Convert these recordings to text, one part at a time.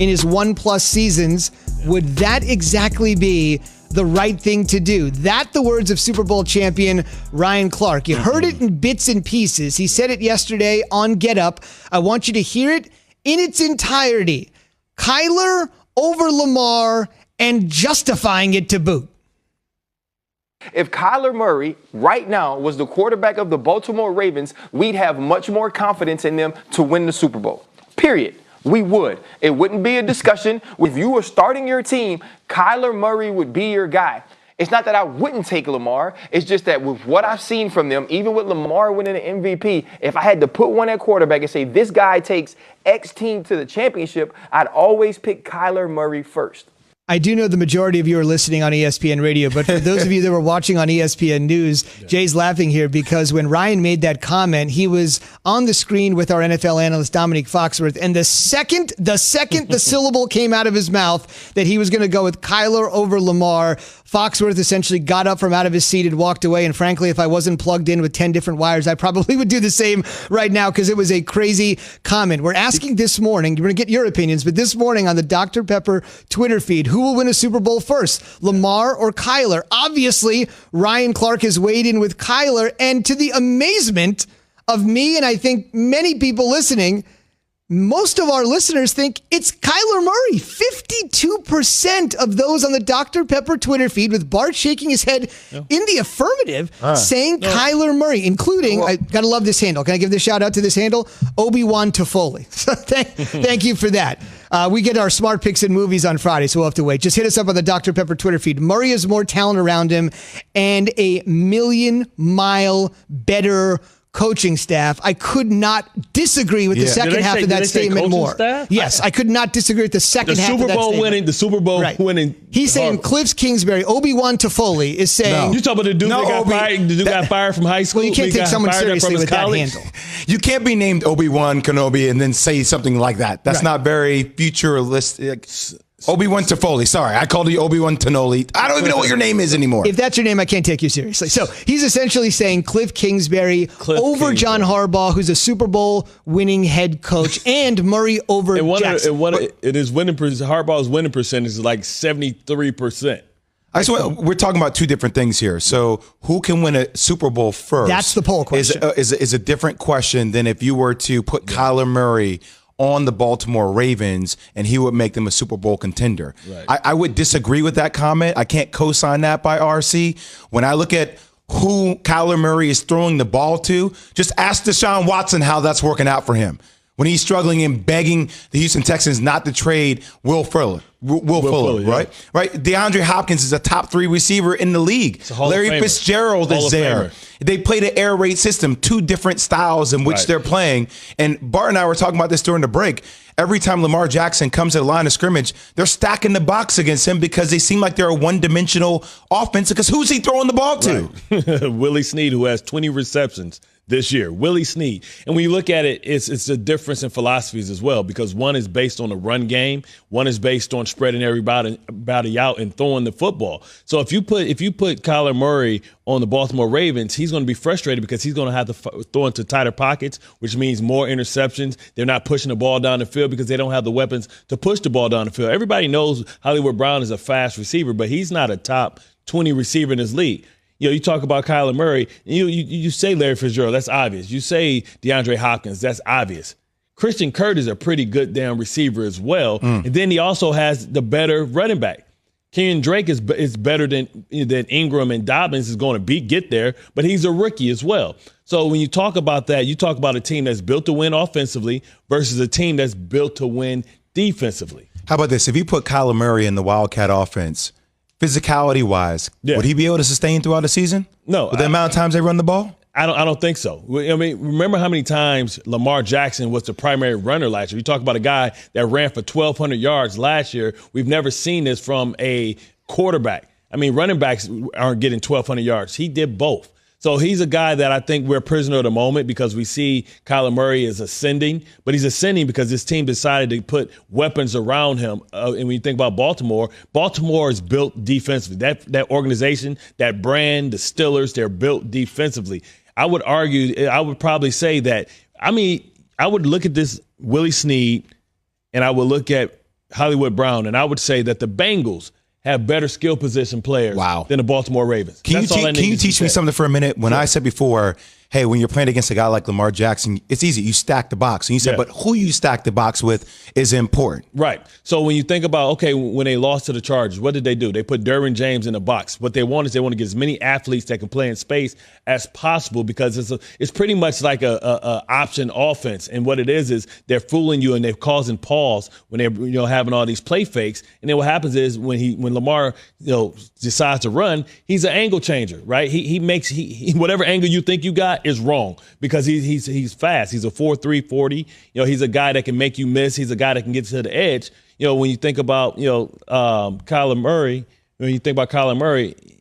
in his 1+ seasons. Would that exactly be the right thing to do? That the words of Super Bowl champion Ryan Clark. You heard it in bits and pieces. He said it yesterday on Get Up. I want you to hear it in its entirety. Kyler over Lamar and justifying it to boot. If Kyler Murray right now was the quarterback of the Baltimore Ravens, we'd have much more confidence in them to win the Super Bowl. Period. We would. It wouldn't be a discussion. If you were starting your team, Kyler Murray would be your guy. It's not that I wouldn't take Lamar. It's just that with what I've seen from them, even with Lamar winning the MVP, if I had to put one at quarterback and say this guy takes X team to the championship, I'd always pick Kyler Murray first. I do know the majority of you are listening on ESPN Radio, but for those of you that were watching on ESPN News, Jay's laughing here because when Ryan made that comment, he was on the screen with our NFL analyst Dominique Foxworth, and the second the syllable came out of his mouth that he was going to go with Kyler over Lamar, Foxworth essentially got up from out of his seat and walked away. And frankly, if I wasn't plugged in with 10 different wires, I probably would do the same right now because it was a crazy comment. We're asking this morning, we're going to get your opinions, but this morning on the Dr. Pepper Twitter feed, who will win a Super Bowl first, Lamar or Kyler? Obviously, Ryan Clark has weighed in with Kyler, and to the amazement of me and I think many people listening, most of our listeners think it's Kyler Murray. 52% of those on the Dr. Pepper Twitter feed, with Bart shaking his head in the affirmative, saying Kyler Murray, including, I got to love this handle. Can I give this shout out to this handle? Obi-Wan Toffoli. So thank you for that. We get our smart picks and movies on Friday, so we'll have to wait. Just hit us up on the Dr. Pepper Twitter feed. Murray has more talent around him and a million-mile better coaching staff. I could not disagree with the second half of that statement more. Staff? Yes, I could not disagree with the second half of that statement. The Super Bowl winning. He's saying Cliff Kingsbury, Obi-Wan Toffoli is saying. You talking about the dude that got fired from high school? Well, you can't take someone seriously with that handle. You can't be named Obi-Wan Kenobi and then say something like that. That's not very futuristic. Obi-Wan Toffoli. Sorry, I called you Obi-Wan Tonoli. I don't even know what your name is anymore. If that's your name, I can't take you seriously. So he's essentially saying Cliff Kingsbury over John Harbaugh, who's a Super Bowl winning head coach, and Murray over Jackson. Harbaugh's winning percentage is like 73%. We're talking about two different things here. So who can win a Super Bowl first? That's the poll question. Is a different question than if you were to put Kyler Murray on the Baltimore Ravens and he would make them a Super Bowl contender. Right. I would disagree with that comment. I can't co-sign that by RC. When I look at who Kyler Murray is throwing the ball to, just ask Deshaun Watson how that's working out for him. When he's struggling and begging the Houston Texans not to trade Will Fuller, right? Right. DeAndre Hopkins is a top 3 receiver in the league. Larry Fitzgerald is there. They play the air raid system, 2 different styles in which they're playing. And Bart and I were talking about this during the break. Every time Lamar Jackson comes to the line of scrimmage, they're stacking the box against him because they seem like they're a one-dimensional offense. Because who's he throwing the ball to? Right. Willie Snead, who has 20 receptions this year. Willie Snead. And when you look at it, it's a difference in philosophies as well, because one is based on the run game, one is based on spreading everybody out and throwing the football. So if you put Kyler Murray on the Baltimore Ravens, he's going to be frustrated because he's going to have to throw into tighter pockets, which means more interceptions. They're not pushing the ball down the field because they don't have the weapons to push the ball down the field. Everybody knows Hollywood Brown is a fast receiver, but he's not a top 20 receiver in this league. You talk about Kyler Murray, you say Larry Fitzgerald, that's obvious. You say DeAndre Hopkins, that's obvious. Christian Kirk is a pretty good damn receiver as well. And then he also has the better running back. Kenyon Drake is better than Ingram and Dobbins is going to get there, but he's a rookie as well. So when you talk about that, you talk about a team that's built to win offensively versus a team that's built to win defensively. How about this? If you put Kyler Murray in the Wildcat offense, physicality-wise, would he be able to sustain throughout the season? No. With the amount of times they run the ball? I don't think so. I mean, remember how many times Lamar Jackson was the primary runner last year? You talk about a guy that ran for 1,200 yards last year. We've never seen this from a quarterback. I mean, running backs aren't getting 1,200 yards. He did both. So he's a guy that I think we're a prisoner of the moment because we see Kyler Murray is ascending, but he's ascending because this team decided to put weapons around him. And when you think about Baltimore is built defensively. That organization, that brand, the Steelers, they're built defensively. I would probably say that, I would look at this Willie Snead and I would look at Hollywood Brown, and I would say that the Bengals have better skill position players than the Baltimore Ravens. Can you teach me something for a minute? When I said before, hey, when you're playing against a guy like Lamar Jackson, it's easy. You stack the box. And you said, but who you stack the box with is important. Right. So when you think about, okay, when they lost to the Chargers, what did they do? They put Derwin James in the box. What they want is they want to get as many athletes that can play in space as possible, because it's pretty much like a option offense. And what it is they're fooling you and they're causing pause when they're having all these play fakes. And then what happens is when Lamar decides to run, he's an angle changer, right? He makes whatever angle you think you got is wrong, because he's fast. He's a 4.3 40. He's a guy that can make you miss. He's a guy that can get to the edge. When you think about Kyler Murray,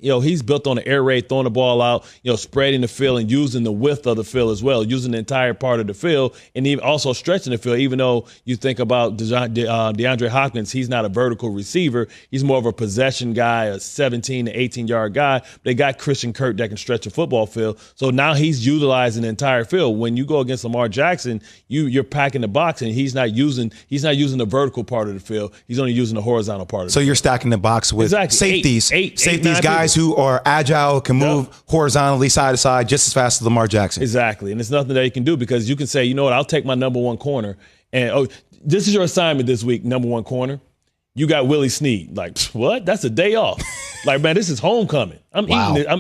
he's built on the air raid, throwing the ball out, spreading the field and using the width of the field as well, using the entire part of the field, and even also stretching the field. Even though you think about DeAndre Hopkins, he's not a vertical receiver. He's more of a possession guy, a 17 to 18-yard guy. They got Christian Kirk that can stretch a football field. So now he's utilizing the entire field. When you go against Lamar Jackson, you're packing the box, and he's not using the vertical part of the field. He's only using the horizontal part of the field. So you're stacking the box with safeties, guys who are agile, can move horizontally side to side just as fast as Lamar Jackson. Exactly. And it's nothing that he can do, because you can say, I'll take my number one corner. And, this is your assignment this week, number one corner. You got Willie Snead. Like, what? That's a day off. Like, man, this is homecoming. I'm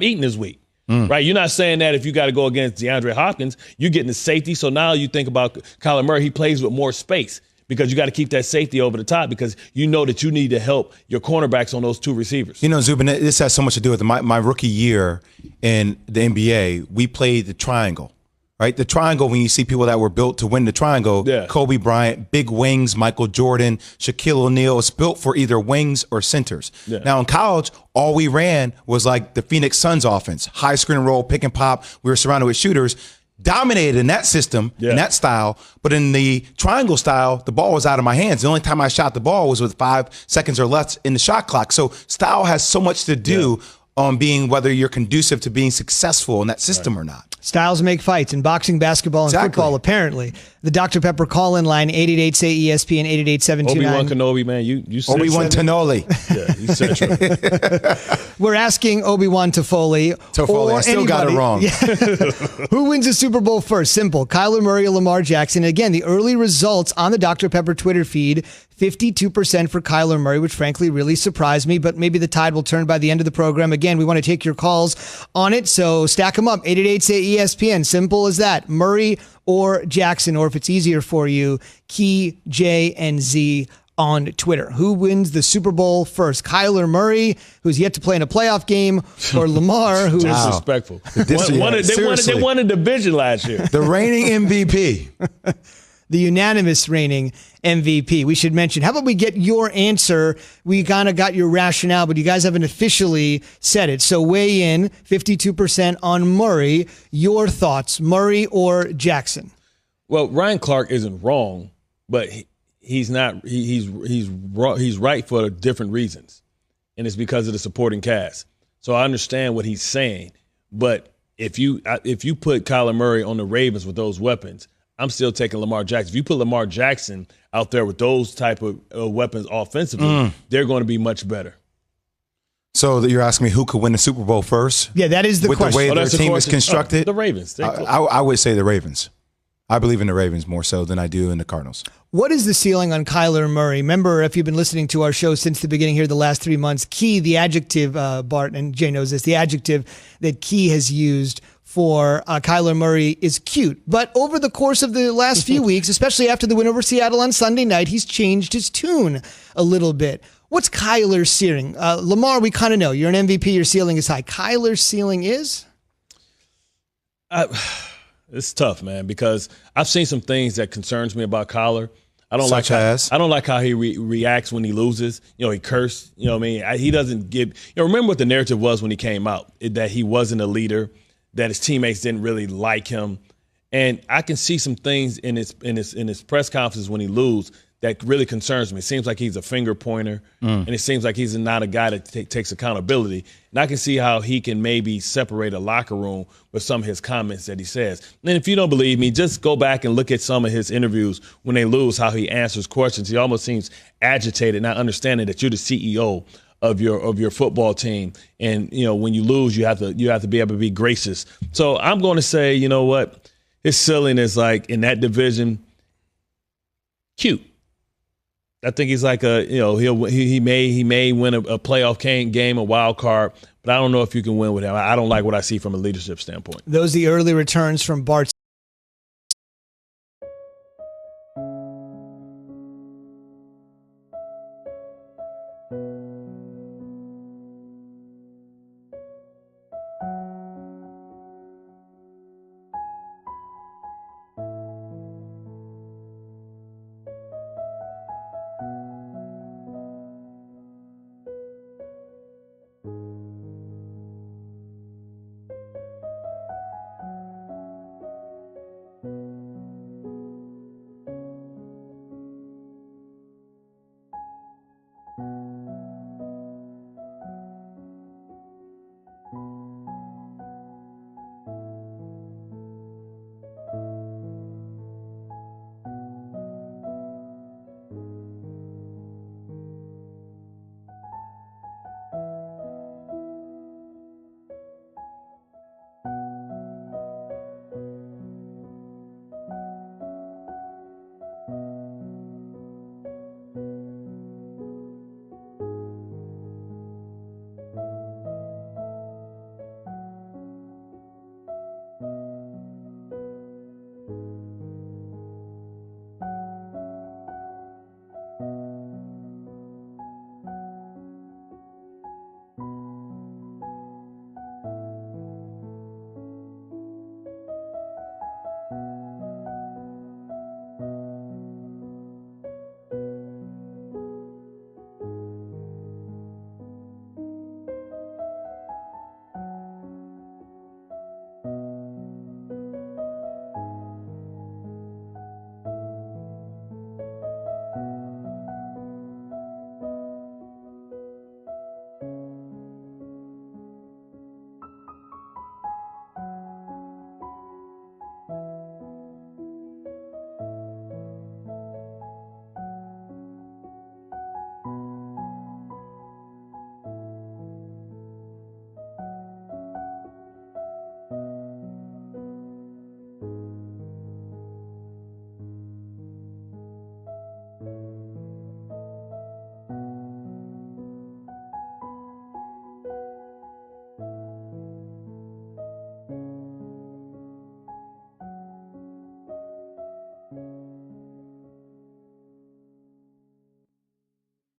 eating this week. Right? You're not saying that if you got to go against DeAndre Hopkins, you're getting the safety. So now you think about Kyler Murray, he plays with more space, because you got to keep that safety over the top, because you know that you need to help your cornerbacks on those two receivers. Zubin, this has so much to do with my rookie year in the NBA. We played the triangle, right? The triangle, when you see people that were built to win the triangle, Kobe Bryant, big wings, Michael Jordan, Shaquille O'Neal, it's built for either wings or centers. Yeah. Now in college, all we ran was like the Phoenix Suns offense, high screen and roll, pick and pop. We were surrounded with shooters. Dominated in that system, in that style, but in the triangle style, the ball was out of my hands. The only time I shot the ball was with 5 seconds or less in the shot clock. So style has so much to do on being whether you're conducive to being successful in that system or not. Styles make fights in boxing, basketball, and football, apparently. The Dr. Pepper call-in line, 888-SAY-ESPN, 888-729. Obi-Wan Kenobi, man. You Obi-Wan Tenoli. Yeah, he's central. We're asking Obi-Wan Toffoli. I still got it wrong. Who wins the Super Bowl first? Simple. Kyler Murray or Lamar Jackson? Again, the early results on the Dr. Pepper Twitter feed, 52% for Kyler Murray, which frankly really surprised me, but maybe the tide will turn by the end of the program. Again, we want to take your calls on it, so stack them up. 888-SAY-ESPN. Simple as that. Murray or Jackson, or if it's easier for you, Key, J, and Z on Twitter. Who wins the Super Bowl first? Kyler Murray, who's yet to play in a playoff game, or Lamar, who's disrespectful. They won a division last year. The reigning MVP. The unanimous reigning MVP. We should mention, how about we get your answer? We kind of got your rationale, but you guys haven't officially said it. So weigh in, 52% on Murray. Your thoughts, Murray or Jackson? Well, Ryan Clark isn't wrong, but he's not. He's right for different reasons, and it's because of the supporting cast. So I understand what he's saying, but if you put Kyler Murray on the Ravens with those weapons, I'm still taking Lamar Jackson. If you put Lamar Jackson out there with those type of weapons offensively, they're going to be much better. So you're asking me who could win the Super Bowl first? Yeah, that is the question. With the way their team is constructed? The Ravens. I would say the Ravens. I believe in the Ravens more so than I do in the Cardinals. What is the ceiling on Kyler Murray? Remember, if you've been listening to our show since the beginning here the last 3 months, Key, the adjective, Bart, and Jay knows this, the adjective that Key has used for Kyler Murray is cute. But over the course of the last few weeks, especially after the win over Seattle on Sunday night, he's changed his tune a little bit. What's Kyler's ceiling? Lamar, we kind of know. You're an MVP. Your ceiling is high. Kyler's ceiling is? It's tough, man, because I've seen some things that concerns me about Kyler. I don't like how he reacts when he loses. He cursed. What I mean? He doesn't give. Remember what the narrative was when he came out, that he wasn't a leader, that his teammates didn't really like him, and I can see some things in his press conferences when he loses that really concerns me. It seems like he's a finger pointer, and it seems like he's not a guy that takes accountability. And I can see how he can maybe separate a locker room with some of his comments that he says. And if you don't believe me, just go back and look at some of his interviews when they lose, how he answers questions. He almost seems agitated, not understanding that you're the CEO of your football team, and when you lose, you have to be able to be gracious. So I'm going to say, you know what, his silliness, like in that division, cute. I think he's like he may win a playoff game, a wild card, but I don't know if you can win with him. I don't like what I see from a leadership standpoint. Those are the early returns from Bart